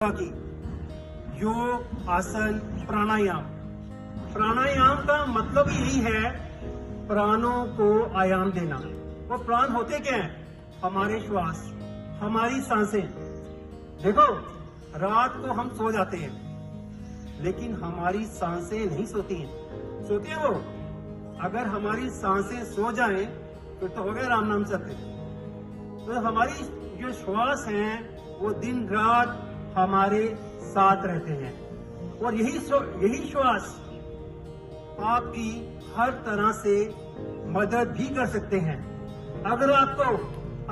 की योग, आसन, प्राणायाम। प्राणायाम का मतलब यही है प्राणों को आयाम देना। वो प्राण होते क्या हैं? हमारे श्वास, हमारी सांसें। देखो, रात को हम सो जाते हैं लेकिन हमारी सांसें नहीं सोती हैं। सोती है वो? अगर हमारी सांसें सो जाएं फिर तो हो गया राम नाम सत्य। तो हमारी जो श्वास हैं वो दिन रात हमारे साथ रहते हैं और यही श्वास आपकी हर तरह से मदद भी कर सकते हैं। अगर आपको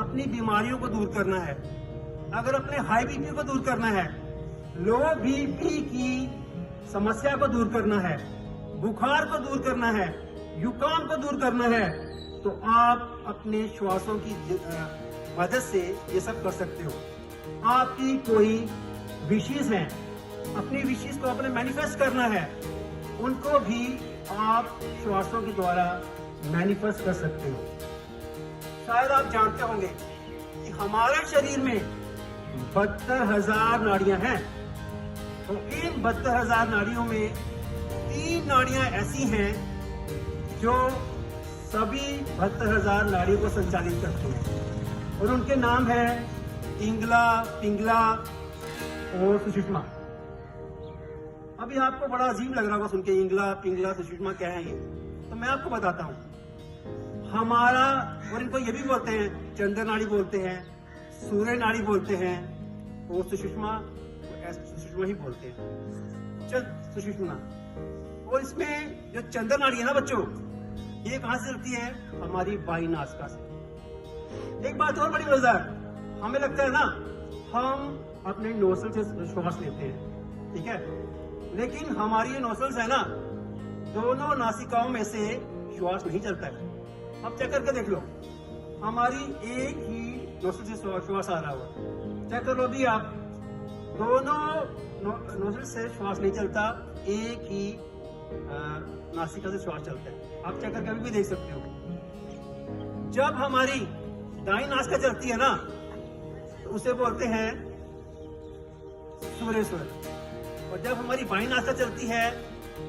अपनी बीमारियों को दूर करना है, अगर अपने हाई बीपी को दूर करना है, लो बीपी की समस्या को दूर करना है, बुखार को दूर करना है, जुकाम को दूर करना है, तो आप अपने श्वासों की मदद से ये सब कर सकते हो। आपकी कोई विशेष है, अपनी विशेष को अपने मैनिफेस्ट करना है, उनको भी आप श्वासों के द्वारा मैनिफेस्ट कर सकते हो। शायद आप जानते होंगे कि हमारे शरीर में 72,000 नाड़ियां हैं। तो इन 72,000 नाड़ियों में 3 नाड़ियां ऐसी हैं जो सभी 72,000 नाड़ियों को संचालित करती हैं और उनके नाम है इंगला, पिंगला और सुषुम्ना। अभी आपको बड़ा अजीब लग रहा होगा सुन के, इंगला, पिंगला, सुषुम्ना क्या है ये? तो मैं आपको बताता हूँ। हमारा, और इनको ये भी बोलते हैं, चंद्र नाड़ी बोलते हैं, सूर्य नाड़ी बोलते हैं और सुषुम्ना ही बोलते हैं, सुषुम्ना। और इसमें जो चंद्र नाड़ी है ना बच्चों, ये कहां से चलती है? हमारी बाईं नासिका से। एक बात और बड़ी मजेदार, हमें लगता है ना हम अपने नोस्ट्रल से श्वास लेते हैं, ठीक है, लेकिन हमारी ये नोस्ट्रल्स है ना, दोनों नासिकाओं में से श्वास नहीं चलता है। अब चेक करके देख लो, हमारी एक ही नोस्ट्रल से श्वास आ रहा हुआ। चेक कर लो भी आप, दोनों नोस्ट्रल से श्वास नहीं चलता, एक ही नासिका से श्वास चलता है। आप चेक करके भी देख सकते हो। जब हमारी दाईं नासिका चलती है ना, तो उसे बोलते हैं सूर्य स्वर, और जब हमारी बाईं नासिका चलती है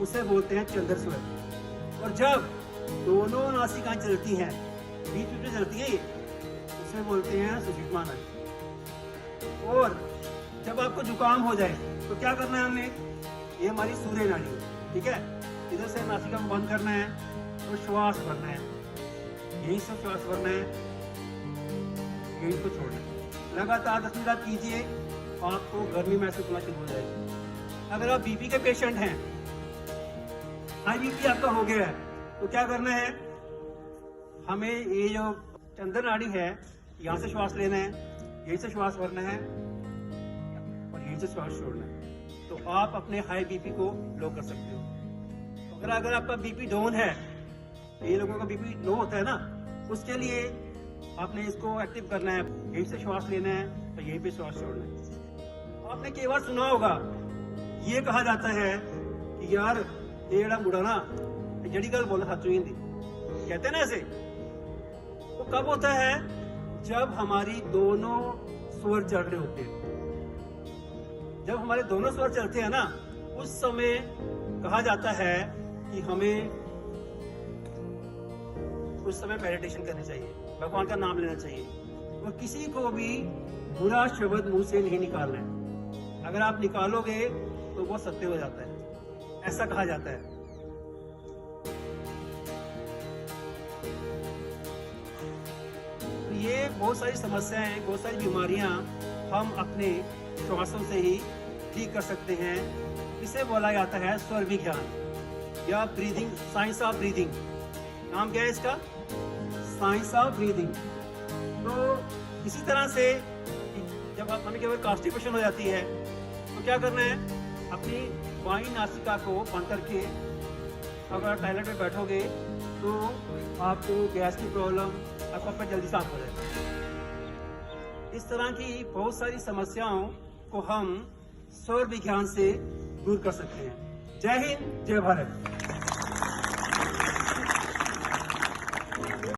उसे बोलते हैं चंद्र स्वर। और जब दोनों नासिकाएं चलती हैं, बीच में चलती है ये, उसे बोलते हैं सुषुम्ना नाड़ी। और जब आपको जुकाम हो जाए तो क्या करना है हमने? ये हमारी सूर्य नाड़ी है, ठीक है। इधर से नासिका को बंद करना है और श्वास भरना है, यहीं से श्वास भरना है, यहीं को छोड़ना है। लगातार 10 मिनट आप कीजिए, आपको गर्मी महसूस होना शुरू हो जाएगी। अगर आप बीपी के पेशेंट हैं, हाई बीपी आपका हो गया है, तो क्या करना है? हमें ये जो चंद्र नाड़ी है, यहाँ से श्वास लेना है, यहीं से श्वास भरना है और यहीं से श्वास छोड़ना है। तो आप अपने हाई बीपी को लो कर सकते हो। अगर आपका बीपी डाउन है, ये लोगों का बीपी लो होता है ना, उसके लिए आपने इसको एक्टिव करना है, यहीं से श्वास लेना है तो यहीं पे श्वास छोड़ना है। आपने कई बार सुना होगा, ये कहा जाता है कि यार ये जड़ा मुड़ा ना जड़ी गल बोलना सच हुई, कहते हैं ना ऐसे। वो कब होता है? जब हमारी दोनों स्वर चल रहे होते हैं। जब हमारे दोनों स्वर चलते हैं ना, उस समय कहा जाता है कि हमें उस समय मेडिटेशन करनी चाहिए, भगवान का नाम लेना चाहिए और किसी को भी बुरा शब्द मुंह से नहीं निकालना है। अगर आप निकालोगे तो वो सत्य हो जाता है, ऐसा कहा जाता है। तो ये बहुत सारी समस्याएं, बहुत सारी बीमारियां हम अपने श्वासों से ही ठीक कर सकते हैं। इसे बोला जाता है स्वर विज्ञान या ब्रीदिंग, साइंस ऑफ ब्रीदिंग। नाम क्या है इसका? Science of breathing. तो इसी तरह से जब आप हमें केवल कॉन्स्टिपेशन हो जाती है तो क्या करना है? अपनी बाईं नासिका को बंद करके अगर टॉयलेट में बैठोगे तो आपको गैस की प्रॉब्लम, आपका पेट जल्दी साफ हो जाएगा। इस तरह की बहुत सारी समस्याओं को हम स्वर विज्ञान से दूर कर सकते हैं। जय हिंद, जय भारत।